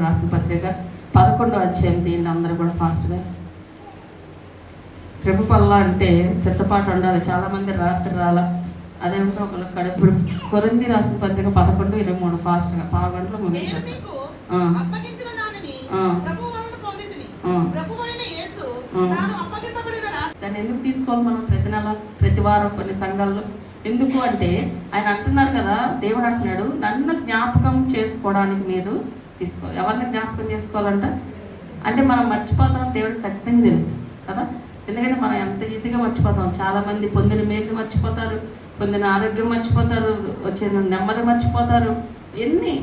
రాసిన పత్రిక 11వ అధ్యాయం తీయండి అందరూ కూడా ఫాస్ట్గా. ప్రభు పల్ల అంటే సిద్ధపాటు ఉండాలి. చాలామంది రాత్రి రాల అదేమిటో ఒకళ్ళు ఇప్పుడు కొరింథీ రాసిన పత్రిక 11:23 ఫాస్ట్గా పావుగంటలో ముగించారు. దాన్ని ఎందుకు తీసుకోవాలి మనం ప్రతి నెల ప్రతి వారం కొన్ని సంఘాల్లో? ఎందుకు అంటే ఆయన అంటున్నారు కదా, దేవుడు అంటున్నాడు నన్ను జ్ఞాపకం చేసుకోవడానికి మీరు తీసుకోవాలి. ఎవరిని జ్ఞాపకం చేసుకోవాలంట అంటే మనం మర్చిపోతాం, దేవుడికి ఖచ్చితంగా తెలుసు కదా. ఎందుకంటే మనం ఎంత ఈజీగా మర్చిపోతాం. చాలామంది పొందిన మేలు మర్చిపోతారు, పొందిన ఆరోగ్యం మర్చిపోతారు, వచ్చిన నెమ్మది మర్చిపోతారు. ఎన్ని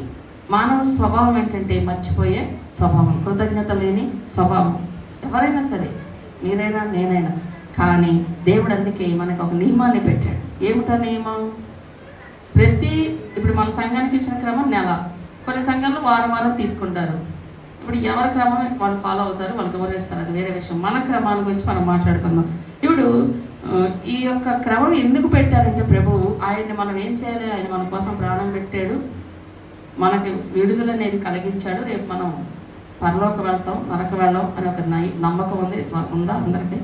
మానవ స్వభావం ఏంటంటే మర్చిపోయే స్వభావం, కృతజ్ఞత లేని స్వభావం. ఎవరైనా సరే, మీరైనా నేనైనా. కానీ దేవుడు అందుకే మనకు ఒక నియమాన్ని పెట్టాడు. ఏమిటా నియమం? ఇప్పుడు మన సంఘానికి ఇచ్చిన క్రమం నెల, కొన్ని సంఘాల్లో వారం వారం తీసుకుంటారు. ఇప్పుడు ఎవరి క్రమం వాళ్ళు ఫాలో అవుతారు, వాళ్ళు గౌరవిస్తారు, అది వేరే విషయం. మన క్రమాన్ని గురించి మనం మాట్లాడుకుందాం. ఇప్పుడు ఈ యొక్క క్రమం ఎందుకు పెట్టారంటే ప్రభువు ఆయన్ని మనం ఏం చేయాలి, ఆయన మన కోసం ప్రాణం పెట్టాడు, మనకి విడుదల అనేది కలిగించాడు. రేపు మనం పరలోకి వెళ్తాం, నరక వెళ్ళాం అని ఒక నమ్మకం ఉంది. ఉందా అందరికీ?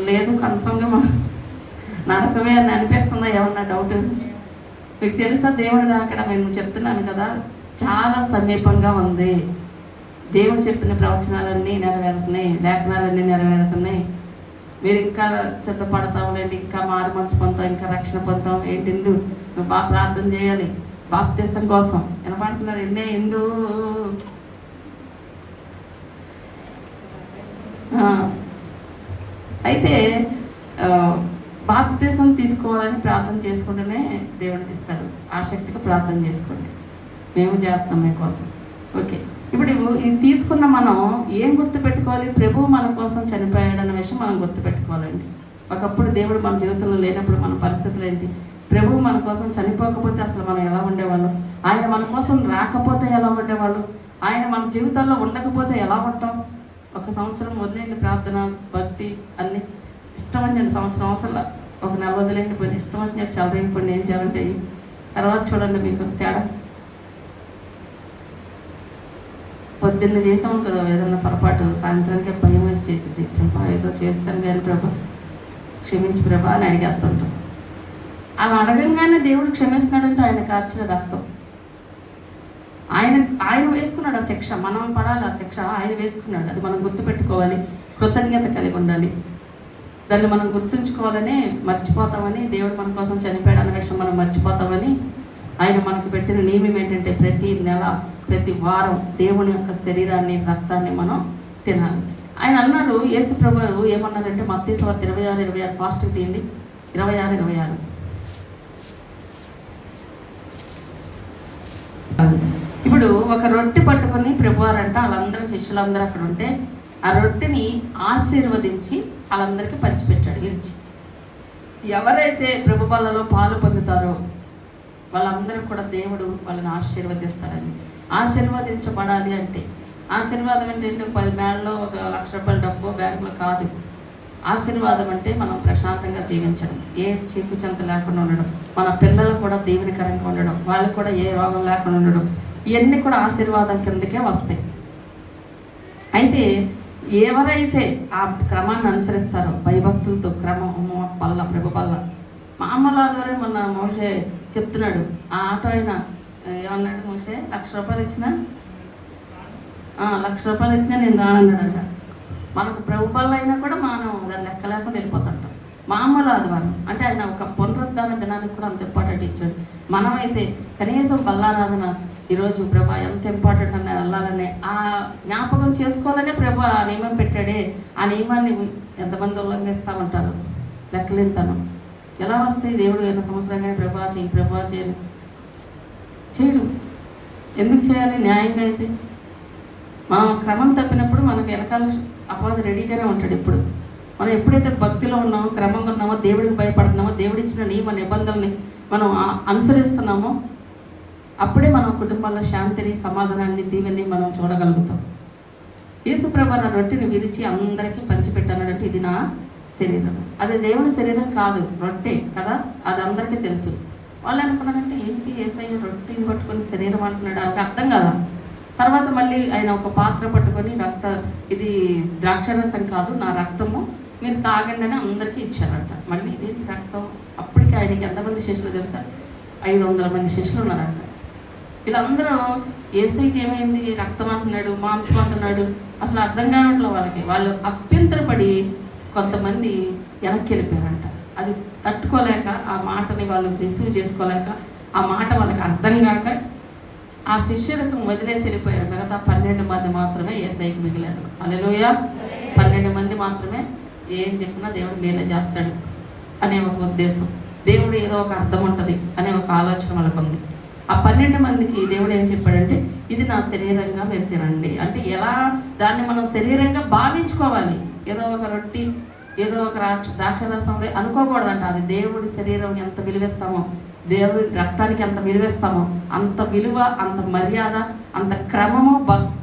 లేదు, కన్ఫర్మ్గా నరకమే అని అనిపిస్తుందా? ఏమన్నా డౌట్? మీకు తెలుసా దేవుడు రాకడం? నేను చెప్తున్నాను కదా, చాలా సమీపంగా ఉంది. దేవుడు చెప్పిన ప్రవచనాలన్నీ నెరవేరుతున్నాయి, లేఖనాలన్నీ నెరవేరుతున్నాయి. మీరు ఇంకా సిద్ధపడతాంలేండి, ఇంకా మారు మనసు పొందుతాం, ఇంకా రక్షణ పొందుతాం. ఏంటి నువ్వు బాగా ప్రార్థన చేయాలి బాప్తిసం కోసం. వినపడుతున్నారు? ఎందు అయితే బాప్తిసం తీసుకోవాలని ప్రార్థన చేసుకుంటేనే దేవుడికి ఇస్తాడు. ఆసక్తిగా ప్రార్థన చేసుకోండి, మేము చేస్తున్నాం మీకోసం. ఓకే, ఇప్పుడు ఇది తీసుకున్న మనం ఏం గుర్తుపెట్టుకోవాలి? ప్రభువు మన కోసం చనిపోయాడన్న విషయం మనం గుర్తుపెట్టుకోవాలండి. ఒకప్పుడు దేవుడు మన జీవితంలో లేనప్పుడు మన పరిస్థితులు ఏంటి? ప్రభువు మన కోసం చనిపోకపోతే అసలు మనం ఎలా ఉండేవాళ్ళం? ఆయన మన కోసం రాకపోతే ఎలా ఉండేవాళ్ళం? ఆయన మన జీవితాల్లో ఉండకపోతే ఎలా ఉంటాం? ఒక సంవత్సరం వదిలేండి ప్రార్థన, భక్తి అన్నీ ఇష్టం అని సంవత్సరం అవసరంలా ఒక నెల వదిలేండి పోయి ఇష్టం వచ్చినట్టు చదివిపోయింది. ఏం చేయాలంటే తర్వాత చూడండి మీకు తేడా. పొద్దున్న చేసాము కదా ఏదన్నా పొరపాటు, సాయంత్రానికి భయం వేసి చేసింది. ప్రభా ఏదో చేస్తాను కానీ ప్రభా క్షమించి ప్రభా అని అడిగేస్తుంటాం. అలా అడగంగానే దేవుడు క్షమిస్తున్నాడంటే ఆయన కార్చిన రక్తం. ఆయన వేసుకున్నాడు ఆ శిక్ష, మనం పడాలి ఆ శిక్ష ఆయన వేసుకున్నాడు. అది మనం గుర్తుపెట్టుకోవాలి, కృతజ్ఞత కలిగి ఉండాలి. దాన్ని మనం గుర్తుంచుకోవాలని, మర్చిపోతామని, దేవుడు మన కోసం చనిపోయాడు అన్న విషయం మనం మర్చిపోతామని ఆయన మనకి పెట్టిన నియమం ఏంటంటే ప్రతి నెల ప్రతి వారం దేవుని యొక్క శరీరాన్ని రక్తాన్ని మనం తినాలి. ఆయన అన్నాడు, యేసు ప్రభువు ఏమన్నారంటే మత్తయి సువార్త 26:26 ఫాస్ట్గా తీయండి. 26:26 ఇప్పుడు ఒక రొట్టె పట్టుకొని ప్రభువారంట వాళ్ళందరూ శిష్యులందరూ అక్కడ ఉంటే ఆ రొట్టెని ఆశీర్వదించి వాళ్ళందరికీ పంచిపెట్టాడు విరిచి. ఎవరైతే ప్రభు బల్లలో పాలు పొందుతారో వాళ్ళందరూ కూడా దేవుడు వాళ్ళని ఆశీర్వదిస్తాడండి. ఆశీర్వదించబడాలి అంటే ఆశీర్వాదం అంటే 10 మేళ్ళలో 1,00,000 రూపాయల డబ్బు బ్యాంకులో కాదు. ఆశీర్వాదం అంటే మనం ప్రశాంతంగా జీవించడం, ఏ చీకుచెంత లేకుండా ఉండడం, మన పిల్లలు కూడా దేవునికరంగా ఉండడం, వాళ్ళు కూడా ఏ రోగం లేకుండా ఉండడం, ఇవన్నీ కూడా ఆశీర్వాదం కిందకే వస్తాయి. అయితే ఎవరైతే ఆ క్రమాన్ని అనుసరిస్తారో భయభక్తులతో క్రమం పల్ల ప్రభు పల్ల మామూలు ద్వారా మొన్న మోషే చెప్తున్నాడు. ఆ ఆటో అయినా ఏమన్నాడు మోషే, 1,00,000 రూపాయలు ఇచ్చినా 1,00,000 రూపాయలు ఇచ్చినా నేను రానన్నాడంట. మనకు ప్రభుత్వాల అయినా కూడా మనం దాన్ని లెక్క లేకుండా వెళ్ళిపోతుంటాం. మామూలు ఆదివారం అంటే ఆయన ఒక పునరుద్ధాన దినానికి కూడా అంత ఇంపార్టెంట్ ఇచ్చాడు. మనమైతే కనీసం బల్లారాధన ఈరోజు ప్రభా ఎంత ఇంపార్టెంట్ అని వెళ్ళాలనే ఆ జ్ఞాపకం చేసుకోవాలనే ప్రభా ఆ నియమం పెట్టాడే. ఆ నియమాన్ని ఎంతమంది ఉల్లంఘిస్తూ ఉంటారు, లెక్కలేనితనం. ఎలా వస్తాయి? దేవుడు ఏదైనా సంవత్సరంగానే ప్రభా చేయడు. ఎందుకు చేయాలి? న్యాయంగా అయితే మనం క్రమం తప్పినప్పుడు మనకు వెనకాల అపవాది రెడీగానే ఉంటాడు. ఇప్పుడు మనం ఎప్పుడైతే భక్తిలో ఉన్నామో, క్రమంగా ఉన్నామో, దేవుడికి భయపడుతున్నామో, దేవుడిచ్చిన నియమ నిబంధనల్ని మనం అనుసరిస్తున్నామో అప్పుడే మన కుటుంబాల్లో శాంతిని, సమాధానాన్ని, దీవెని మనం చూడగలుగుతాం. యేసు ప్రభు నా రొట్టెని విరిచి అందరికీ పంచిపెట్టానంటే ఇది నా శరీరం. అది దేవుని శరీరం కాదు, రొట్టె కదా, అది అందరికీ తెలుసు. వాళ్ళు అనుకున్నారంటే ఏంటి యేసయ్య రొట్టెని పట్టుకొని శరీరం అంటున్నాడు, వాళ్ళకి అర్థం కదా. తర్వాత మళ్ళీ ఆయన ఒక పాత్ర పట్టుకొని ఇది ద్రాక్షరసం కాదు, నా రక్తము, మీరు తాగండి అని అందరికీ ఇచ్చారంట. మళ్ళీ ఇదేంటి రక్తం? అప్పటికి ఆయనకి ఎంతమంది శిష్యులు తెలుసా? 500 మంది శిష్యులు ఉన్నారంట. వీళ్ళందరూ యేసయ్యకి ఏమైంది, రక్తం అంటున్నాడు, మాంసం అంటున్నాడు, అసలు అర్థం కావట్లేదు వాళ్ళు అభ్యంతరపడి కొంతమంది వెనక్కి వెళ్ళిపోయారంట. అది తట్టుకోలేక, ఆ మాటని వాళ్ళు రిసీవ్ చేసుకోలేక, ఆ మాట వాళ్ళకి అర్థం కాక ఆ శిష్యులకు వదిలేసి వెళ్ళిపోయారు. మిగతా 12 మంది మాత్రమే యేసయ్యకి మిగిలారు. హల్లెలూయా. 12 మంది మాత్రమే ఏం చెప్పినా దేవుడు మేలే చేస్తాడు అనే ఒక ఉద్దేశం, దేవుడు ఏదో ఒక అర్థం ఉంటుంది అనే ఒక ఆలోచన వాళ్ళకు ఉంది. ఆ 12 మందికి దేవుడు ఏం చెప్పాడంటే, ఇది నా శరీరంగా మీరు తినండి. అంటే ఎలా దాన్ని మనం శరీరంగా భావించుకోవాలి. ఏదో ఒక రొట్టి, ఏదో ఒక ద్రాక్షరసం అనుకోకూడదంట. అది దేవుడి శరీరం ఎంత విలువిస్తామో, దేవుడి రక్తానికి ఎంత విలువిస్తామో అంత విలువ, అంత మర్యాద, అంత క్రమము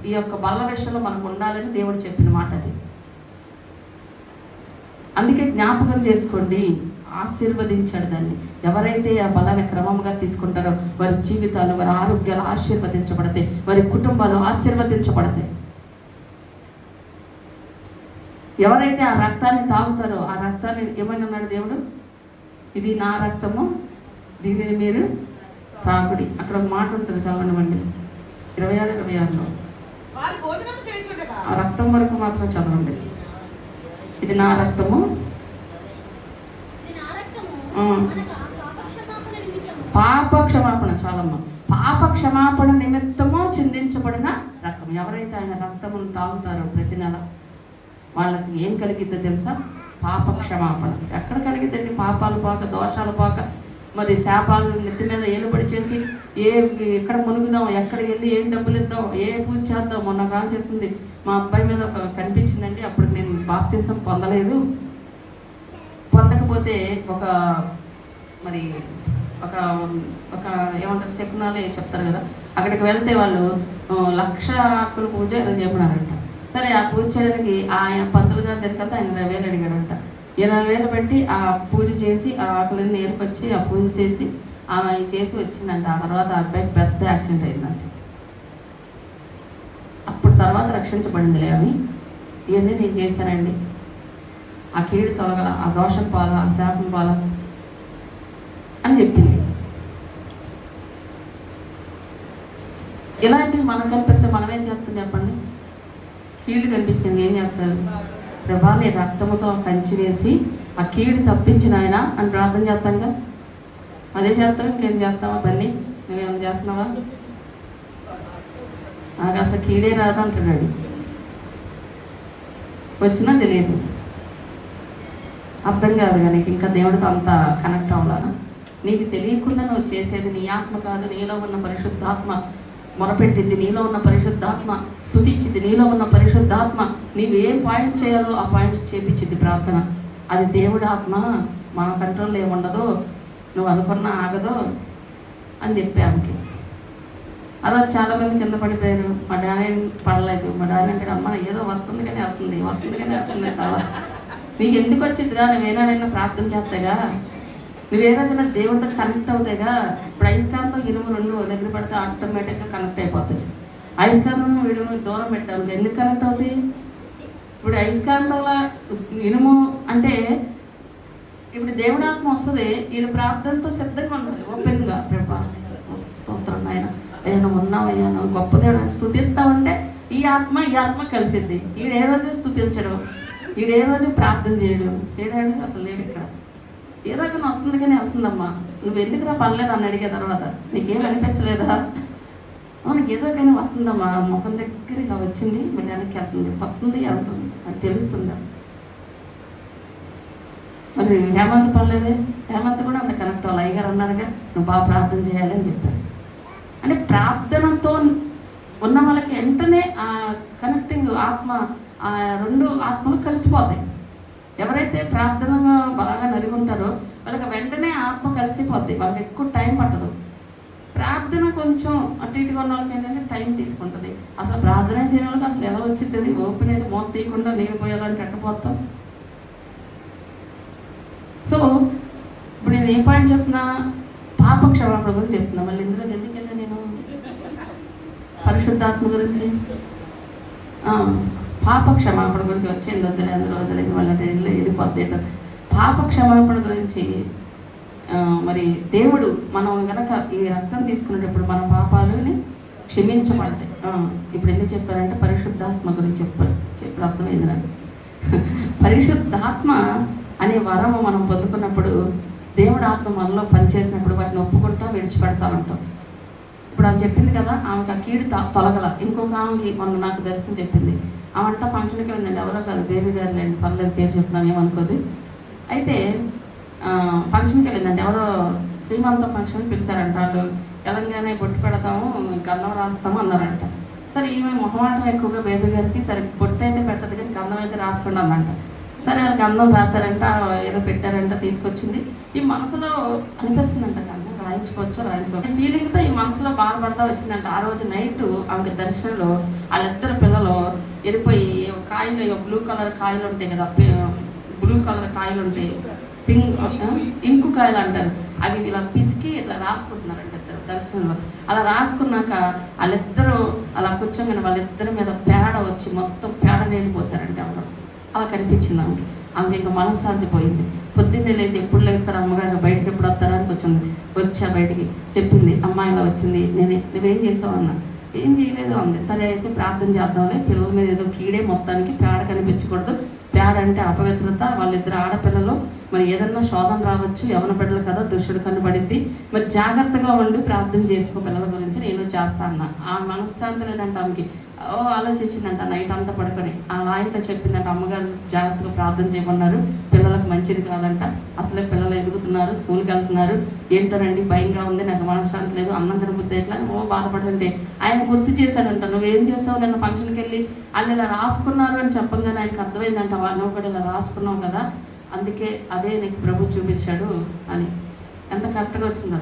ఈ యొక్క బల్ల విషయంలో మనకు ఉండాలని దేవుడు చెప్పిన మాట అది. అందుకే జ్ఞాపకం చేసుకోండి, ఆశీర్వదించాడు దాన్ని. ఎవరైతే ఆ బలాన్ని క్రమంగా తీసుకుంటారో వారి జీవితాలు, వారి ఆరోగ్యాలు ఆశీర్వదించబడతాయి, వారి కుటుంబాలు ఆశీర్వదించబడతాయి. ఎవరైతే ఆ రక్తాన్ని తాగుతారో, ఆ రక్తాన్ని ఏమన్నాడు దేవుడు, ఇది నా రక్తము, దీనిని మీరు తాగుడి. అక్కడ ఒక మాట ఉంటుంది, చదవండి 26-26లో. ఆ రక్తం వరకు మాత్రం చదవండి. ఇది నా రక్తము, పాప క్షమాపణ, చాలమ్మ, పాప క్షమాపణ నిమిత్తము చిందించబడిన రక్తం. ఎవరైతే ఆయన రక్తమును తాగుతారో ప్రతి నెల వాళ్ళకి ఏం కలిగిద్దో తెలుసా? పాప క్షమాపణ. ఎక్కడ కలిగిద్దండి? పాపాలు పోక, దోషాలు పోక, మరి శాపాలు నెత్తి మీద ఏలుబడి చేసి ఎక్కడ మునుగుదాం, ఎక్కడికి వెళ్ళి ఏం డబ్బులు ఇద్దాం, ఏ పూజ చేద్దాం. మొన్న కాలం చెప్తుంది, మా అబ్బాయి మీద ఒక కనిపించిందండి. అప్పుడు నేను బాప్తిసం పొందలేదు. పొందకపోతే మరి ఒక ఏమంటారు, శకునాలే చెప్తారు కదా, అక్కడికి వెళ్తే వాళ్ళు 1,00,000 ఆకుల పూజ ఏదో చెప్పినారంట. సరే, ఆ పూజ చేయడానికి ఆయన పంతులు గారి దగ్గరికి వెళ్తే ఆయన 20,000 అడిగాడంట. 20,000 పెట్టి ఆ పూజ చేసి, ఆ ఆకులన్నీ ఏర్పరిచి ఆ పూజ చేసి ఆమె చేసి వచ్చిందంట. ఆ తర్వాత ఆ అబ్బాయికి పెద్ద యాక్సిడెంట్ అయిందంట. అప్పుడు తర్వాత రక్షించబడిందిలే ఆమె. ఇవన్నీ నేను చేశానండి, ఆ కీడు తొలగల, ఆ దోషం పాల, ఆ శాపం పాల అని చెప్పింది. ఇలాంటివి మనకు కనిపిస్తే మనం ఏం చేస్తాం చెప్పండి? కీడు కనిపించింది ఏం చేస్తారు? ప్రభా, నీ రక్తముతో కంచి వేసి ఆ కీడు తప్పించిన ఆయన అని ప్రార్థన చేస్తాంగా. అదే చేస్తాం, ఇంకేం చేస్తావా? బన్నీ, నువ్వేమైనా చేస్తున్నావా? నాకు అసలు కీడే రాదు అంటున్నాడు. వచ్చినా తెలియదు, అర్థం కాదు. కానీ ఇంకా దేవుడితో అంత కనెక్ట్ అవ్వాలా? నీకు తెలియకుండా నువ్వు చేసేది నీ ఆత్మ కాదు, నీలో ఉన్న పరిశుద్ధాత్మ మొరపెట్టింది, నీలో ఉన్న పరిశుద్ధాత్మ స్తుతించింది, నీలో ఉన్న పరిశుద్ధాత్మ నీవు ఏ పాయింట్ చేయాలో ఆ పాయింట్స్ చేపించింది ప్రార్థన. అది దేవుడి ఆత్మ, మన కంట్రోల్లో ఏముండదో, నువ్వు అనుకున్నా ఆగదో అని చెప్పి ఆమెకి. అలా చాలామంది కింద పడిపోయారు. మా డాడీ పడలేదు. మా డాడీ అంటే, అమ్మ ఏదో వస్తుంది కానీ వెళ్తుంది తర్వాత నీకు ఎందుకు వచ్చిందిరా, నువ్వేనాడైనా ప్రార్థన చేస్తాగా, నువ్వే రోజున దేవుడితో కనెక్ట్ అవుతాయిగా. ఇప్పుడు అయస్కాంతం ఇనుము 2 దగ్గర పడితే ఆటోమేటిక్గా కనెక్ట్ అయిపోతాయి. అయస్కాంతం ఇనుము దూరం పెట్టాము, ఎందుకు కనెక్ట్ అవుతాయి? ఇప్పుడు అయస్కాంతంలో ఇనుము అంటే ఇప్పుడు దేవుడి ఆత్మ వస్తుంది, వీళ్ళు ప్రార్థనతో సిద్ధంగా ఉండాలి, ఓపెన్గా. ప్రభా స్తోత్రం ఆయన, ఏదైనా ఉన్నావయ్యా, నువ్వు గొప్ప దేవుడు అని స్తుతిస్తామంటే ఈ ఆత్మ కలిసిద్ది. ఈడు ఏ రోజు స్తుతించడు, ఈడు ఏ రోజు ప్రార్థన చేయడు. ఏడాడు అసలు లేడు ఇక్కడ. ఏదో కానీ వస్తుంది కానీ వెళ్తుందమ్మా, నువ్వు ఎందుకురా పర్లేదు అని అడిగే తర్వాత నీకేం అనిపించలేదా? మనకి ఏదో కానీ వస్తుందమ్మా, ముఖం దగ్గర ఇలా వచ్చింది, మళ్ళీ వెనక్కి వెళ్తుంది, వస్తుంది వెళ్తుంది, అది తెలుస్తుందా? మరి హేమంత్ పర్లేదే, హేమంత్ కూడా అంత కనెక్ట్ అవ్వాలి. అయ్యగారు అన్నారుగా, నువ్వు బాగా ప్రార్థన చేయాలి అని చెప్పారు. అంటే ప్రార్థనతో ఉన్న వాళ్ళకి వెంటనే ఆ కనెక్టింగ్ ఆత్మ, ఆ 2 ఆత్మలు కలిసిపోతాయి. ఎవరైతే ప్రార్థనగా బాగా నలిగి ఉంటారో వాళ్ళకి వెంటనే ఆత్మ కలిసిపోద్ది, వాళ్ళకి ఎక్కువ టైం పట్టదు. ప్రార్థన కొంచెం అటు ఇటుగా ఉన్న వాళ్ళకి ఏంటంటే టైం తీసుకుంటుంది. అసలు ప్రార్థన చేయని వాళ్ళకి అసలు ఎలా వచ్చింది? ఓపెన్ అయితే మోత తీయకుండా నీళ్ళు పోయాలని ఎట్టపోతాం. సో ఇప్పుడు నేను ఏ పాయింట్ చెప్తున్నా? పాప క్షమాపణ గురించి చెప్తున్నా. మళ్ళీ ఇందులో ఎందుకు వెళ్ళా నేను? పరిశుద్ధాత్మ గురించి, పాప క్షమాపణ గురించి వచ్చింది. వదిలే అందులో వదిలేదు వాళ్ళంటే వెళ్ళిపోద్ది. పాప క్షమాపణ గురించి మరి దేవుడు మనం కనుక ఈ రక్తం తీసుకునేటప్పుడు మన పాపాలని క్షమించబడతాయి. ఇప్పుడు ఎందుకు చెప్పారంటే పరిశుద్ధాత్మ గురించి చెప్పి అర్థమైంది నాకు. పరిశుద్ధాత్మ అనే వరము మనం పొందుకున్నప్పుడు దేవుడు ఆత్మ మనలో పనిచేసినప్పుడు వాటిని ఒప్పుకుంటా విడిచిపెడతా ఉంటాం. ఇప్పుడు ఆమె చెప్పింది కదా, ఆమెకు ఆ కీడు తొలగల. ఇంకొక ఆమెకి మొన్న నాకు దర్శనం చెప్పింది. ఆమంట ఫంక్షన్కి వెళ్ళిందండి, ఎవరో కాదు బేబీ గారు లేండి, పర్లేదు పేరు చెప్పినాం ఏమనుకోదు. అయితే ఫంక్షన్కి వెళ్ళిందండి, ఎవరో శ్రీమంతం ఫంక్షన్ పిలిచారంట. వాళ్ళు తెలంగాణ బొట్టు పెడతాము, గంధం రాస్తాము అన్నారంట. సరే ఈమె మొహమాటం ఎక్కువగా బేబీ గారికి, సరే బొట్టు అయితే పెట్టదు కానీ గంధం అయితే రాసుకోండి అన్నంట. సరే వాళ్ళకి గంధం రాశారంట, ఏదో పెట్టారంట, తీసుకొచ్చింది. ఈ మనసులో అనిపిస్తుందంట గంధం రాయించుకోవచ్చు ఫీలింగ్తో ఈ మనసులో బాధపడతా వచ్చిందంట. ఆ రోజు నైట్ ఆమెకి దర్శనంలో వాళ్ళిద్దరు పిల్లలు వెళ్ళిపోయి కాయలు, బ్లూ కలర్ కాయలు ఉంటాయి కదా, బ్లూ కలర్ కాయలు ఉంటాయి, ఇంకు కాయలు అంటారు, అవి ఇలా పిసికి ఇట్లా రాసుకుంటున్నారంట ఇద్దరు దర్శనంలో. అలా రాసుకున్నాక వాళ్ళిద్దరూ అలా కూర్చోగానే వాళ్ళిద్దరి మీద పేడ వచ్చి మొత్తం పేడ నీళ్ళు పోసారంటే ఎవరు. అలా కనిపించింది ఆమెకి ఇంకా మనశ్శాంతి పోయింది. పొద్దున్నే లేచి ఎప్పుడు లేపుతారు అమ్మగారు, బయటకి ఎప్పుడు వస్తారా అని వచ్చా బయటికి చెప్పింది. అమ్మాయి ఇలా వచ్చింది, నువ్వేం చేసావు అన్నా. ఏం చేయలేదు అంది. సరే అయితే ప్రార్థన చేద్దాంలే, పిల్లల మీద ఏదో కీడే, మొత్తానికి పేడ కనిపించకూడదు, పేడ అంటే అపవిత్రత, వాళ్ళిద్దరు ఆడపిల్లలు, మరి ఏదన్నా శోధన రావచ్చు, యవన బిడ్డలు కదా, దుష్టుడు కనబడింది, మరి జాగ్రత్తగా ఉండి ప్రార్థన చేసుకో పిల్లల గురించి, నేను చేస్తా అన్న. ఆ మనశ్శాంతి లేదంట ఆమెకి. ఆలోచించిందంట నైట్ అంతా పడుకొని. అలా ఆయనతో చెప్పిందంట, అమ్మగారు జాగ్రత్తగా ప్రార్థన చేయమన్నారు, పిల్లలకు మంచిది కాదంట, అసలే పిల్లలు ఎదుగుతున్నారు, స్కూల్కి వెళ్తున్నారు, ఏంటోనండి భయంగా ఉంది, నాకు మనశ్శాంతి లేదు, అన్నం తినబుద్ధి ఎట్లా బాధపడుతుంటే ఆయన గుర్తు చేశాడంట, నువ్వేం చేసావు నిన్న ఫంక్షన్కి వెళ్ళి వాళ్ళు ఇలా రాసుకున్నారు అని చెప్పంగానే ఆయనకు అర్థమైందంట, నువ్వు కూడా ఇలా రాసుకున్నావు కదా, అందుకే అదే నీకు ప్రభు చూపించాడు అని. ఎంత కరెక్ట్గా వచ్చిందో.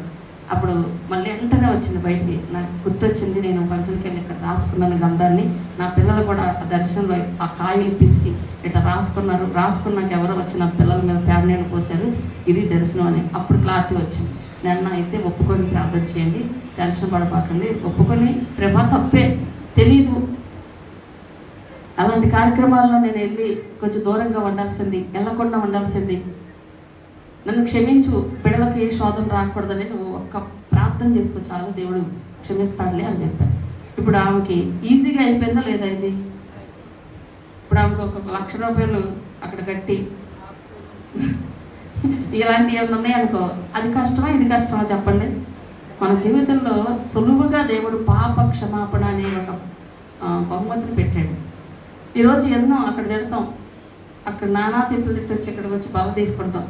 అప్పుడు మళ్ళీ వెంటనే వచ్చింది బయటికి, నాకు గుర్తొచ్చింది, నేను ఫంక్షన్కి వెళ్ళి ఇక్కడ రాసుకున్నాను గంధాన్ని, నా పిల్లలు కూడా ఆ దర్శనంలో ఆ కాయలు పిసికి ఇట్లా రాసుకున్నాక ఎవరో వచ్చి నా పిల్లల మీద పేడనీళ్ళు పోసారు, ఇది దర్శనం అని. అప్పుడు క్లారిటీ వచ్చింది. నన్ను అయితే ఒప్పుకొని ప్రార్థన చేయండి, టెన్షన్ పడబాకండి, ఒప్పుకొని ప్రభా తప్పే తెలీదు, అలాంటి కార్యక్రమాల్లో నేను వెళ్ళి కొంచెం దూరంగా ఉండాల్సింది, వెళ్ళకుండా ఉండాల్సింది, నన్ను క్షమించు, బిడ్డలకు ఏ శోధన రాకూడదని నువ్వు ఒక్క ప్రార్థన చేసుకో చాలు, దేవుడు క్షమిస్తాడులే అని చెప్పాను. ఇప్పుడు ఆమెకి ఈజీగా అయిపోయిందా లేదా ఇది? ఇప్పుడు ఆమెకు ఒక ₹1,00,000 అక్కడ కట్టి ఇలాంటివి ఏమైనా ఉన్నాయనుకో, అది కష్టమా ఇది కష్టమా చెప్పండి? మన జీవితంలో సులువుగా దేవుడు పాప క్షమాపణ అనే ఒక బహుమతిని పెట్టాడు. ఈరోజు ఎన్నో అక్కడ తిడతాం, అక్కడ నానా తిట్లు వచ్చి ఇక్కడికి వచ్చి బల తీసుకుంటాం,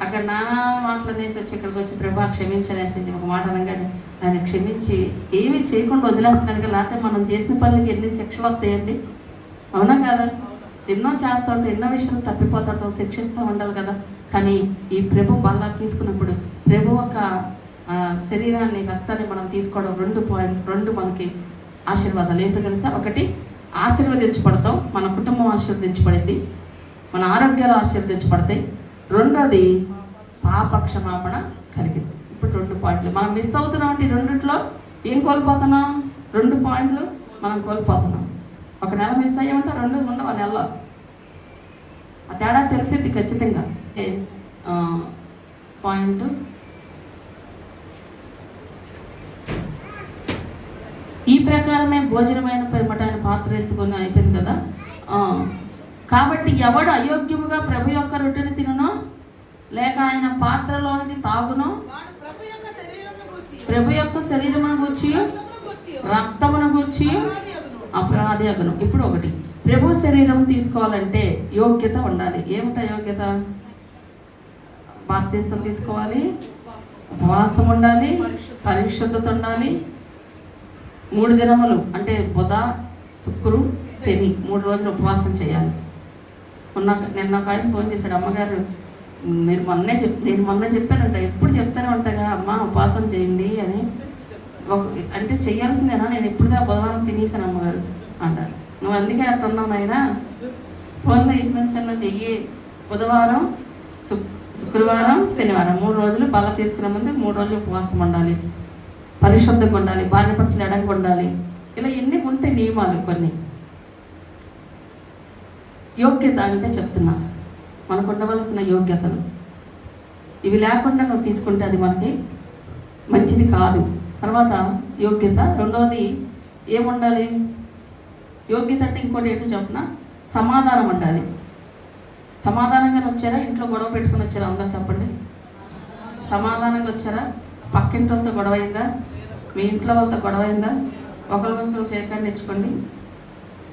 అక్కడ నానా మాటలు అనేసి వచ్చి ఇక్కడికి వచ్చి ప్రభా క్షమించనేసి ఒక మాట అనగానే ఆయన క్షమించి ఏమీ చేయకుండా వదిలేస్తున్నాడు కదా. లేకపోతే మనం చేసిన పనులకి ఎన్ని శిక్షలు వస్తాయండి, అవునా కాదా? ఎన్నో చేస్తూ ఉంటాం, ఎన్నో విషయాలు తప్పిపోతుంటాం, శిక్షిస్తూ ఉండాలి కదా. కానీ ఈ ప్రభు బల్ల తీసుకున్నప్పుడు ప్రభు ఒక శరీరాన్ని, రక్తాన్ని మనం తీసుకోవడం 2 మనకి ఆశీర్వాదాలు ఏంటో తెలుసా? ఒకటి, ఆశీర్వదించబడతాం, మన కుటుంబం ఆశీర్వదించబడింది, మన ఆరోగ్యాలు ఆశీర్వదించబడతాయి. రెండోది పాప క్షమాపణ కలిగింది. ఇప్పుడు 2 పాయింట్లు మనం మిస్ అవుతున్నాం. అంటే 2లో ఏం కోల్పోతున్నాం? 2 పాయింట్లు మనం కోల్పోతున్నాం. ఒక నెల మిస్ అయ్యామంటే 2 ఉండవు ఆ నెలలో. ఆ తేడా తెలిసేది ఖచ్చితంగా. పాయింట్ ఈ ప్రకారమే భోజనమైన పిమ్మట ఆయన పాత్ర ఎత్తుకొని అయిపోయింది కదా. కాబట్టి ఎవడు అయోగ్యముగా ప్రభు యొక్క రొట్టెని తినునో లేక ఆయన పాత్రలోనిది తాగునో ప్రభు యొక్క శరీరమును గూర్చి రక్తమును గూర్చి అపరాధి అగును. ఇప్పుడు ఒకటి, ప్రభు శరీరం తీసుకోవాలంటే యోగ్యత ఉండాలి. ఏమిటా యోగ్యత? బాప్తిసం తీసుకోవాలి, ఉపవాసం ఉండాలి, పరిశుద్ధత ఉండాలి, 3 దినములు అంటే బుధ, శుక్రు, శని 3 రోజులు ఉపవాసం చేయాలి. నిన్న ఒక ఆయన ఫోన్ చేశాడు, అమ్మగారు నేను మొన్న చెప్పానంట, ఎప్పుడు చెప్తానే ఉంటాగా అమ్మ ఉపవాసం చేయండి అని. అంటే చెయ్యాల్సిందేనా? నేను ఎప్పుడుదా బుధవారం తినేసాను అమ్మగారు అంటారు. నువ్వు అందుకే అట్టున్నావు నాయనా, ఫోన్లో ఇంటి నుంచి అన్నా చెయ్యి. బుధవారం, శుక్రవారం, శనివారం 3 రోజులు బల్ల తీసుకునే ముందు 3 రోజులు ఉపవాసం ఉండాలి, పరిశుద్ధంగా ఉండాలి, భార్య పట్ల ఎడంగా ఉండాలి, ఇలా ఎన్ని ఉంటాయి నియమాలు. కొన్ని యోగ్యత అంటే చెప్తున్నా, మనకు ఉండవలసిన యోగ్యతలు ఇవి లేకుండా నువ్వు తీసుకుంటే అది మనకి మంచిది కాదు. తర్వాత యోగ్యత. రెండవది ఏముండాలి? యోగ్యత అంటే ఇంకోటి ఏంటో చెప్పిన, సమాధానం ఉండాలి. సమాధానంగా వచ్చారా? ఇంట్లో గొడవ పెట్టుకుని వచ్చారా? అందరూ చెప్పండి. సమాధానంగా వచ్చారా? పక్కింటి వాళ్ళతో గొడవ అయిందా? మీ ఇంట్లో వాళ్ళతో గొడవ అయిందా? ఒకరికొకరు షేకాన్ని ఇచ్చుకోండి.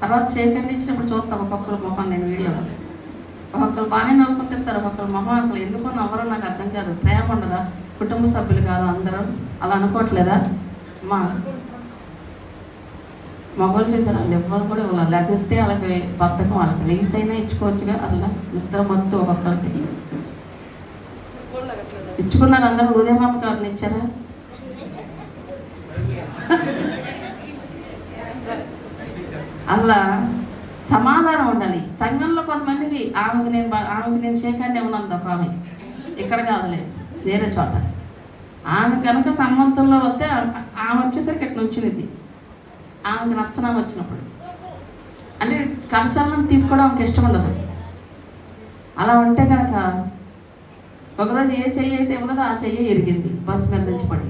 తర్వాత షేకాన్ని ఇచ్చినప్పుడు చూస్తాం ఒక్కొక్కరు మొహం. నేను వీడియోలో ఒక్కొక్కరు బాగానే నవ్వుకుంటారు, ఒక్కొక్కరు మొహం అసలు ఎందుకో నవ్వరో నాకు అర్థం కాదు. ప్రేమ ఉండదా? కుటుంబ సభ్యులు కాదు అందరూ అలా అనుకోవట్లేదా? మగవాళ్ళు చేశారు, వాళ్ళు ఎవ్వరు కూడా ఇవ్వాలి. లేకపోతే వాళ్ళకి బద్ధకం, వాళ్ళకి లింక్స్ అయినా ఇచ్చుకోవచ్చుగా. అలా నిద్ర మొత్తం ఒక్కొక్కరికి ఇచ్చుకున్నారు. అందరూ ఉదయమామ గారిని ఇచ్చారా? అలా సమాధానం ఉండాలి. సంఘంలో కొంతమందికి ఆమెకు నేను షేకండి ఏమన్నంత ఒక ఆమె ఇక్కడ కాదులే వేరే చోట. ఆమె కనుక సమ్మతంలో వస్తే ఆమె వచ్చేసరికి ఇట్లా నుంచునిద్ది. ఆమెకు నచ్చనామె వచ్చినప్పుడు అంటే కలశాలను తీసుకోవడం ఆమెకు ఇష్టం ఉండదు. అలా ఉంటే కనుక ఒకరోజు ఏ చెయ్యి అయితే ఇవ్వలేదో ఆ చెయ్యి ఇరిగింది బస్సు మీద నుంచి పడి.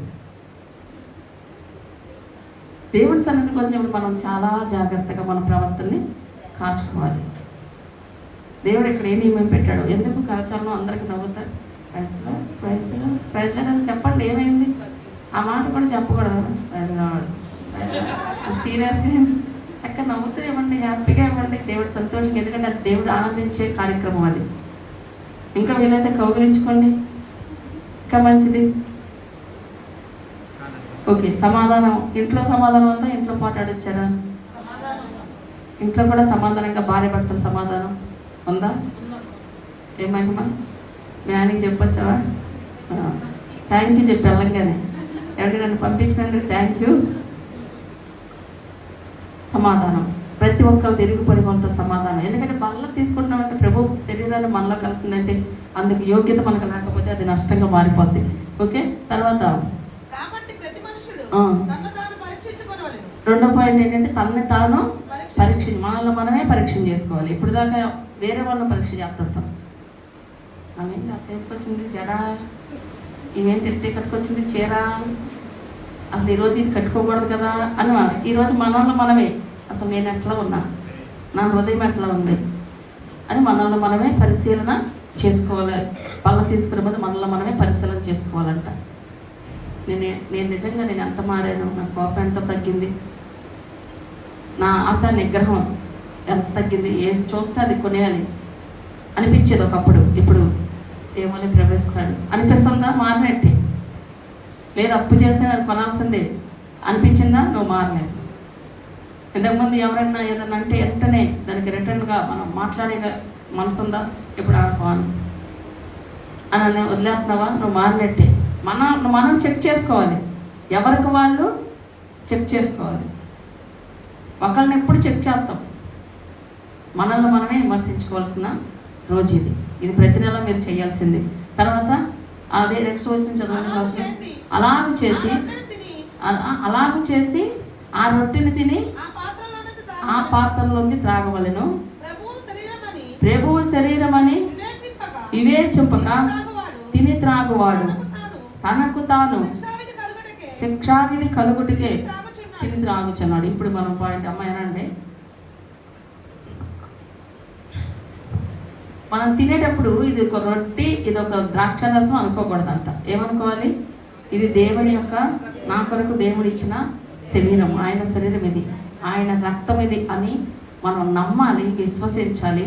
దేవుడి సన్నిధికి వచ్చినప్పుడు మనం చాలా జాగ్రత్తగా మన ప్రవర్తనని కాచుకోవాలి. దేవుడు ఇక్కడ ఏ నియమం పెట్టాడు? ఎందుకు కలశాలను అందరికి నవ్వుతారు? ప్రైజ్లో అని చెప్పండి. ఏమైంది? ఆ మాట కూడా చెప్పకూడదు. సీరియస్గా చక్కగా నవ్వుతూ ఇవ్వండి, హ్యాపీగా ఇవ్వండి. దేవుడు సంతోషంగా, ఎందుకంటే అది దేవుడు ఆనందించే కార్యక్రమం. అది ఇంకా వీలైతే కౌగిలించుకోండి, ఇంకా మంచిది. ఓకే. సమాధానం. ఇంట్లో సమాధానం ఉందా? ఇంట్లో పోటాడొచ్చారా? ఇంట్లో కూడా సమాధానంగా భార్య భర్తల సమాధానం ఉందా? ఏమహిమా మ్యానికి చెప్పొచ్చావా? థ్యాంక్ యూ చెప్పి వెళ్ళంగానే, ఎవరికి నన్ను పంపించినందుకు థ్యాంక్ యూ. సమాధానం. ప్రతి ఒక్కరు తిరిగి పొరుగులతో సమాధానం. ఎందుకంటే బల్ల తీసుకుంటున్నామంటే ప్రభు శరీరాన్ని మనలో కలుగుతుందంటే అందుకు యోగ్యత మనకు లేకపోతే అది నష్టంగా మారిపోద్ది. ఓకే. తర్వాత రెండో పాయింట్ ఏంటంటే తనని తాను మనల్ని మనమే పరీక్ష చేసుకోవాలి. ఇప్పుడు దాకా వేరే వాళ్ళని పరీక్ష చేస్తుంటాం. ఆమెంటి అట్లా వేసుకొచ్చింది జడ, ఇవేంటి ఎట్టే కట్టుకొచ్చింది చీర, అసలు ఈరోజు ఇది కట్టుకోకూడదు కదా అని. ఈరోజు మనల్ని మనమే అసలు నేను ఎట్లా ఉన్నా, నా హృదయం ఎట్లా ఉంది అని మనల్ని మనమే పరిశీలన చేసుకోవాలి. పళ్ళ తీసుకునే ముందు మనల్ని మనమే పరిశీలన చేసుకోవాలంట. నేను నిజంగా నేను ఎంత మారాను, నా కోపం ఎంత తగ్గింది, నా ఆశ నిగ్రహం ఎంత తగ్గింది, ఏది చూస్తే అది కొనేయాలి అనిపించేది ఒకప్పుడు. ఇప్పుడు ఏమోలే ప్రవేశిస్తాడు అనిపిస్తుందా? మారినట్టే. లేదు అప్పు చేస్తే అది కొనాల్సిందే అనిపించిందా? నువ్వు మారలేదు. ఇంతకుముందు ఎవరైనా ఏదన్నా అంటే వెంటనే దానికి రిటర్న్గా మనం మాట్లాడే మనసు ఉందా? ఇప్పుడు అని వదిలేస్తున్నావా? నువ్వు మారినట్టే. మనం చెక్ చేసుకోవాలి. ఎవరికి వాళ్ళు చెక్ చేసుకోవాలి. ఒకళ్ళని ఎప్పుడు చెక్ చేస్తాం? మనల్ని మనమే విమర్శించుకోవాల్సిన రోజు ఇది. ఇది ప్రతి నెల మీరు చేయాల్సింది. తర్వాత అదే నెక్స్ట్ రోజు నుంచి చదవండి. అలాగ చేసి ఆ రొట్టెని తిని ఆ పాత్రలోకి త్రాగవలెను. ప్రభువు శరీరమని వివేచింపక తిని త్రాగువాడు తనకు తాను శిక్షావిధి కలుగుటికే తిని త్రాగుచున్నాడు. ఇప్పుడు మనం పాయింట్ అమ్మాయినండి, మనం తినేటప్పుడు ఇది ఒక రొట్టి, ఇది ఒక ద్రాక్ష రసం అనుకోకూడదంట. ఏమనుకోవాలి? ఇది దేవుని యొక్క, నా కొరకు దేవుడు ఇచ్చిన శరీరం, ఆయన శరీరం ఇది, ఆయన రక్తం ఇది అని మనం నమ్మాలి, విశ్వసించాలి.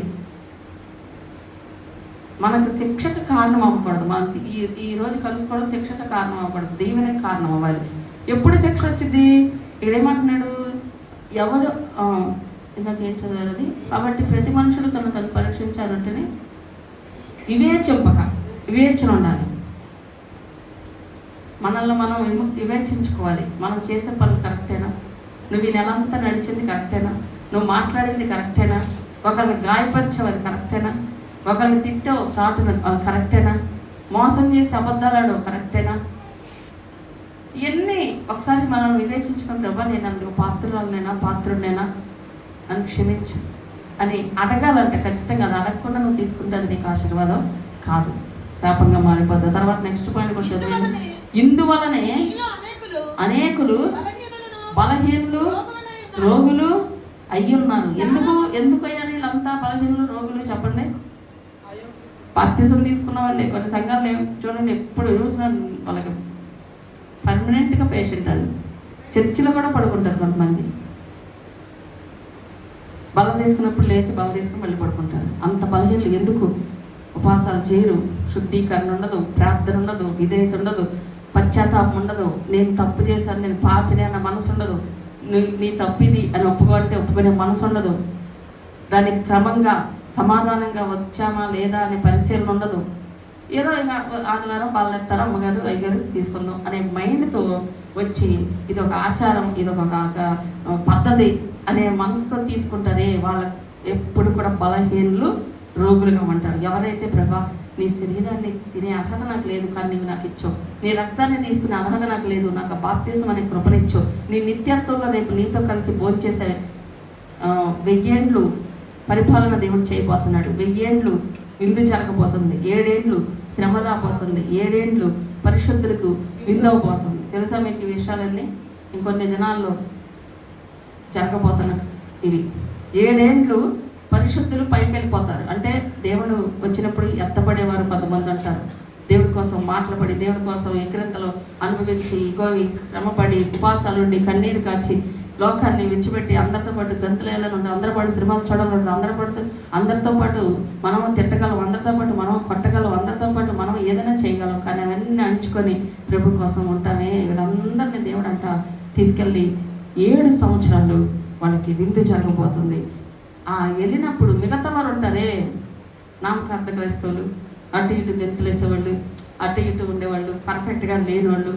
మనకు శిక్షకు కారణం అవ్వకూడదు. మనం ఈరోజు కలుసుకోవడం శిక్షకు కారణం అవ్వకూడదు, దేవునికి కారణం అవ్వాలి. ఎప్పుడు శిక్ష వచ్చింది? ఇక్కడేమంటున్నాడు? ఎవడు ఇందాక ఏం చదివారు అది? కాబట్టి ప్రతి మనుషుడు తను పరీక్షించారంటేనే వివేచన ఉండాలి. మనల్ని మనం వివేచించుకోవాలి. మనం చేసే పనులు కరెక్టేనా? నువ్వు ఈ నెల అంతా నడిచింది కరెక్టేనా? నువ్వు మాట్లాడింది కరెక్టేనా? ఒకరిని గాయపరిచావు అది కరెక్టేనా? ఒకరిని తిట్టావు చాటున కరెక్టేనా? మోసం చేసి అబద్ధాలాడు కరెక్టేనా? ఇవన్నీ ఒకసారి మనం వివేచించుకుని, ప్రభా నేను అందుకు పాత్రుడినైనా నన్ను క్షమించు అని అడగాలంట. ఖచ్చితంగా అది అడగకుండా నువ్వు తీసుకుంటే అది నీకు ఆశీర్వాదం కాదు, శాపంగా మారిపోతుంది. తర్వాత నెక్స్ట్ పాయింట్ కూడా చదివింది. ఇందువలనే అనేకులు బలహీనులు రోగులు అయ్యున్నారు. ఎందుకు అయ్యారు వీళ్ళంతా బలహీనులు రోగులు? చెప్పండి. బాప్తిజం తీసుకున్న వాళ్ళే. కొన్ని సంఘాలు చూడండి, ఎప్పుడు చూసినా వాళ్ళకి పర్మనెంట్గా పేషెంట్ వాళ్ళు. చర్చిలో కూడా పడుకుంటారు కొంతమంది. బలం తీసుకున్నప్పుడు లేచి బలం తీసుకుని మళ్ళీ పడుకుంటారు. అంత బలహీనలు. ఎందుకు? ఉపవాసాలు చేయరు, శుద్ధీకరణ ఉండదు, ప్రార్థన ఉండదు, విధేయత ఉండదు, పశ్చాత్తాపం ఉండదు. నేను తప్పు చేశాను, నేను పాపిని అన్న మనసు ఉండదు. నీ తప్పిది అని ఒప్పుకునే మనసు ఉండదు. దానికి క్రమంగా సమాధానంగా వచ్చామా లేదా అనే పరిశీలన ఉండదు. ఏదో ఆదివారం వాళ్ళు ఎత్తారు, అమ్మగారు అయ్యగారు తీసుకుందాం అనే మైండ్తో వచ్చి ఇది ఒక ఆచారం, ఇది ఒక పద్ధతి అనే మనసుతో తీసుకుంటారే వాళ్ళ ఎప్పుడు కూడా బలహీనులు రోగులుగా ఉంటారు. ఎవరైతే ప్రభా నీ శరీరాన్ని తినే అర్హత నాకు లేదు, కానీ నీవు నాకు ఇచ్చావు. నీ రక్తాన్ని తీసుకునే అర్హత నాకు లేదు, నాకు బాప్తిజం అనే కృపనిచ్చావు. నీ నిత్యత్వంలో రేపు నీతో కలిసి భోంచేసే 1000 ఏండ్లు పరిపాలన దేవుడు చేయబోతున్నాడు. 1000 ఏండ్లు విందు జరగబోతుంది. 7 ఏండ్లు శ్రమ రాబోతుంది. 7 ఏండ్లు పరిశుద్ధులకు విందు అవబోతుంది. తెలుసా మీకు ఈ విషయాలన్నీ? ఇంకొన్ని దినాల్లో జరగబోతున్న ఇవి. 7 ఏండ్లు పరిశుద్ధులు పైకి వెళ్ళిపోతారు. అంటే దేవుడు వచ్చినప్పుడు ఎత్తపడేవారు కొంతమంది అంటారు. దేవుడి కోసం మాటలపడి, దేవుడి కోసం ఎక్కిరింతలు అనుభవించి, ఇగో శ్రమపడి, ఉపవాసాలుండి, కన్నీరు కాచి, లోకాన్ని విడిచిపెట్టి అందరితో పాటు గంతులేయాలని ఉంటుంది, అందరితో పాటు సినిమాలు చూడాలంటుంది, అందరితో పాటు మనం తిట్టగలం, అందరితో పాటు మనం కొట్టగలం, అందరితో పాటు మనం ఏదైనా చేయగలం. కానీ అవన్నీ అణుచుకొని ప్రభు కోసం ఉంటామే. వీళ్ళందరినీ దేవుడు అంట తీసుకెళ్ళి 7 సంవత్సరాలు వాళ్ళకి విందు జరగబోతుంది. వెళ్ళినప్పుడు మిగతా వారు ఉంటారే, నామకార్థ క్రైస్తవులు, అటు ఇటు గెంతులేసేవాళ్ళు, అటు ఇటు ఉండేవాళ్ళు, పర్ఫెక్ట్గా లేని వాళ్ళు,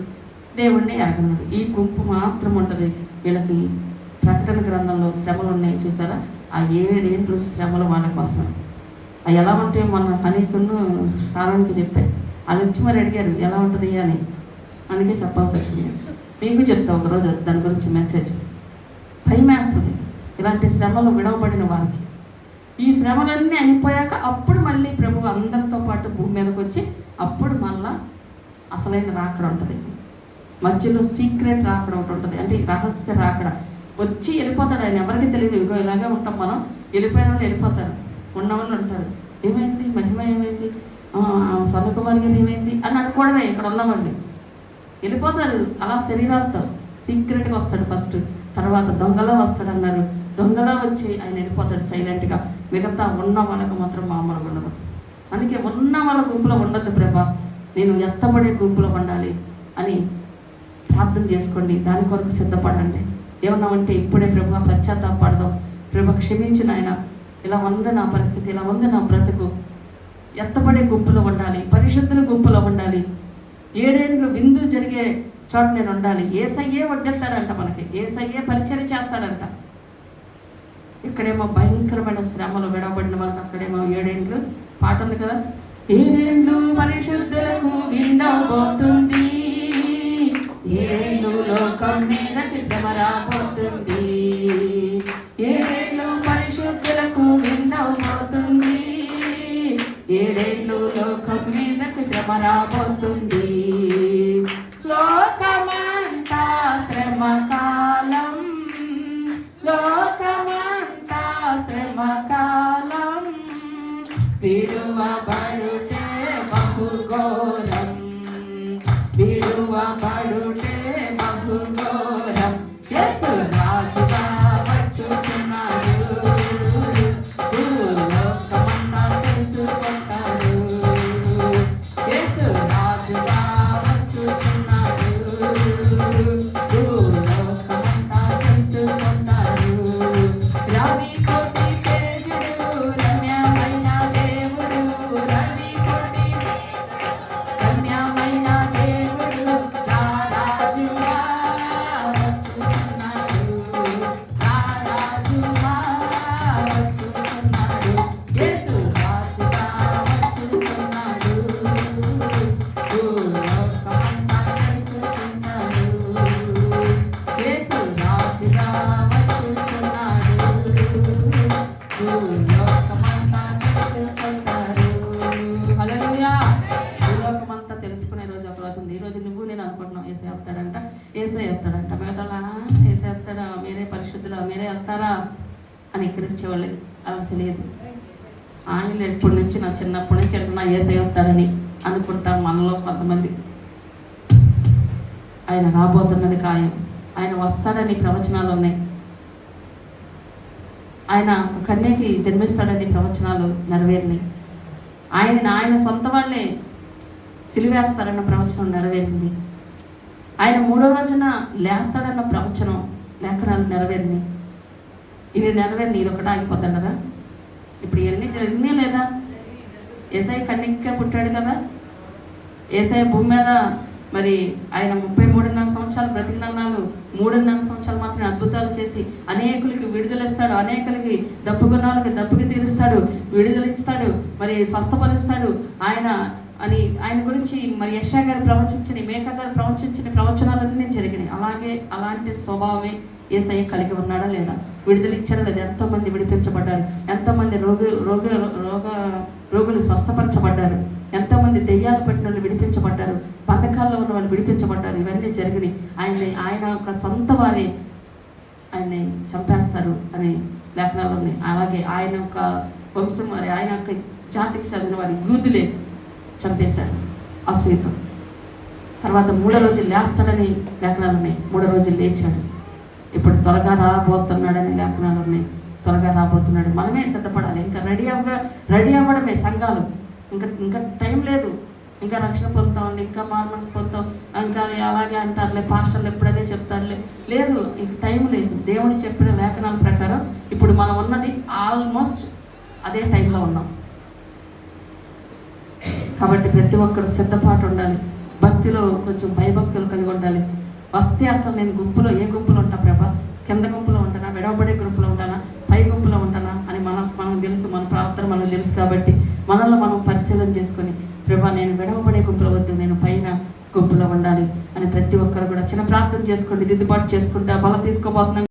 దేవుణ్ణి ఎరగనవాడు. ఈ గుంపు మాత్రం ఉంటుంది. వీళ్ళకి ప్రకటన గ్రంథంలో శ్రమలు ఉన్నాయి చూసారా? ఆ 7 ఏండ్లు శ్రమలు వాళ్ళ కోసం. అవి ఎలా ఉంటాయి? మన హనీకును శ్రావణ్కి చెప్పాయి. వాళ్ళు వచ్చి మరి అడిగారు ఎలా ఉంటుంది అని. అందుకే చెప్పాల్సి వచ్చింది. మీకు చెప్తా ఒకరోజు దాని గురించి మెసేజ్. భయమేస్తుంది ఇలాంటి శ్రమలు విడవబడిన వారికి. ఈ శ్రమలన్నీ అయిపోయాక అప్పుడు మళ్ళీ ప్రభు అందరితో పాటు భూమి మీదకి వచ్చి అప్పుడు మళ్ళా అసలైన రాకడ ఉంటుంది. మధ్యలో సీక్రెట్ రాకడ ఒకటి ఉంటుంది. అంటే రహస్య రాకడ. వచ్చి వెళ్ళిపోతాడు ఆయన, ఎవరికి తెలియదు. ఇగో ఇలాగే ఉంటాం మనం. వెళ్ళిపోయిన వాళ్ళు వెళ్ళిపోతారు, ఉన్నవాళ్ళు ఉంటారు. ఏమైంది మహిమ, ఏమైంది స్వర్ణకుమారి గారు ఏమైంది అని అనుకోవడమే. ఇక్కడ ఉన్నవాళ్ళు వెళ్ళిపోతారు అలా శరీరాలతో. సీక్రెట్గా వస్తాడు ఫస్ట్, తర్వాత దొంగలా వస్తాడు అన్నారు. దొంగలా వచ్చి ఆయన వెళ్ళిపోతాడు సైలెంట్గా. మిగతా ఉన్న వాళ్ళకు మాత్రం మామూలుగా ఉండదు. అందుకే ఉన్న వాళ్ళ గుంపులో ఉండద్దు ప్రభా, నేను ఎత్తబడే గుంపులో ఉండాలి అని ప్రార్థన చేసుకోండి. దాని కొరకు సిద్ధపడండి. ఏమన్నా ఉంటే ఇప్పుడే ప్రభా పశ్చాత్తాపడదాం. ప్రభా క్షమించిన ఆయన, ఇలా ఉంది నా పరిస్థితి, ఇలా ఉంది నా బ్రతుకు. ఎత్తబడే గుంపులో ఉండాలి, పరిశుద్ధుల గుంపులో ఉండాలి. 7 ఏండ్లు విందు జరిగే చోట నేను ఉండాలి. ఏసయ్యే వడ్డెళ్తాడంట మనకి, ఏసయ్యే పరిచయం చేస్తాడంట. ఇక్కడేమో భయంకరమైన శ్రమలు విడవబడిన వాళ్ళకి, అక్కడేమో 7 ఏండ్లు పాట ఉంది కదా. 7 ఏండ్లు పరిశుద్ధులకు విందవబోతుంది, 7 ఏండ్లు లోకం మీదకి శ్రమ రాబోతుంది, 7 ఏండ్లు పరిశుద్ధులకు విందవబోతుంది, 7 ఏండ్లు లోకం మీదకి శ్రమ రాబోతుంది. లోకమంతా శ్రమ కాలం, లోకమంతా శ్రమ కాలం, విడువబడుటే బహుఘోరం, విడువబడుటే బహుఘోరం. యేసు రాజుగా వచ్చుచున్నాడు, లోకమంతా తెలుసుకుంటాడు. యేసు రాజుగా వస్తారా అని ఎక్కిరించేవాళ్ళు. అలా తెలియదు. ఆయన ఎప్పటి నుంచి నా చిన్నప్పటి నుంచి అంటే నా యేసయ్య వస్తాడని అనుకుంటాం మనలో కొంతమంది. ఆయన రాబోతున్నది ఖాయం. ఆయన వస్తాడని ప్రవచనాలు ఉన్నాయి. ఆయన ఒక కన్యకి జన్మిస్తాడని ప్రవచనాలు నెరవేరినాయి. ఆయన సొంత వాళ్ళే సిలువేస్తాడన్న ప్రవచనం నెరవేరింది. ఆయన 3వ రోజున లేస్తాడన్న ప్రవచనం లేఖనాలు నెరవేరినాయి. ఇవి నెరవేరినాయి. ఇది ఒకటి ఆగిపోతుండరా? ఇప్పుడు ఇవన్నీ జరిగినాయి లేదా? యేసయ్య కన్యకగా పుట్టాడు కదా. యేసయ్య భూమి మీద మరి ఆయన 33.5 సంవత్సరాలు బ్రతికినన్నాళ్ళు 3.5 సంవత్సరాలు మాత్రమే అద్భుతాలు చేసి అనేకులకి విడుదల ఇస్తాడు. అనేకులకి దప్పుకున్నాళ్ళకి దప్పుకి తీరుస్తాడు, విడుదల ఇస్తాడు, మరి స్వస్థపరుస్తాడు ఆయన గురించి మరి యెషయా గారు ప్రవచించిన, మీకా గారు ప్రవచించిన ప్రవచనాలన్నీ జరిగినాయి. అలాంటి స్వభావమే యేసయ్య కలిగి ఉన్నాడా లేదా? విడుదల ఇచ్చాడా లేదా? ఎంతోమంది విడిపించబడ్డారు, ఎంతోమంది రోగులు స్వస్థపరచబడ్డారు, ఎంతోమంది దెయ్యాలు పట్టిన వాళ్ళు విడిపించబడ్డారు, పథకాల్లో ఉన్న వాళ్ళు విడిపించబడ్డారు. ఇవన్నీ జరిగినాయి. ఆయన యొక్క సొంత వారే ఆయన్ని చంపేస్తారు అని లేఖనాలు ఉన్నాయి. అలాగే ఆయన యొక్క వంశం వారి, ఆయన యొక్క జాతికి చెందిన వారి యూదులే చంపేశారు అసూయతో. తర్వాత 3వ రోజు లేస్తాడని లేఖనాలు ఉన్నాయి. 3వ రోజు లేచాడు. ఇప్పుడు త్వరగా రాబోతున్నాడని లేఖనాలు ఉన్నాయి. త్వరగా రాబోతున్నాడు. మనమే సిద్ధపడాలి. ఇంకా రెడీ అవ్వడమే సంఘాలు. ఇంకా టైం లేదు. ఇంకా రక్షణ పొందుతామండి, ఇంకా మారుమనసు పొందుతాం, ఇంకా అలాగే అంటారులే పాస్టర్లు ఎప్పుడదే చెప్తారులే. లేదు, ఇంక టైం లేదు. దేవుడు చెప్పిన లేఖనాల ప్రకారం ఇప్పుడు మనం ఉన్నది ఆల్మోస్ట్ అదే టైంలో ఉన్నాం. కాబట్టి ప్రతి ఒక్కరు సిద్ధపాటు ఉండాలి. భక్తిలో కొంచెం భయభక్తులు కలిగి ఉండాలి. వస్తే అసలు నేను ఏ గుంపులో ఉంటా ప్రభా? కింద గుంపులో ఉంటానా, విడవబడే గుంపులో ఉంటానా, పై గుంపులో ఉంటానా అని మనం తెలుసు. మన ప్రవర్తన మనకు తెలుసు. కాబట్టి మనల్ని మనం పరిశీలన చేసుకొని ప్రభా నేను విడవబడే గుంపులో వద్దు, నేను పైన గుంపులో ఉండాలి అని ప్రతి ఒక్కరు కూడా చిన్న ప్రార్థన చేసుకోండి. దిద్దుబాటు చేసుకుంటా బలం తీసుకోబోతున్నాం.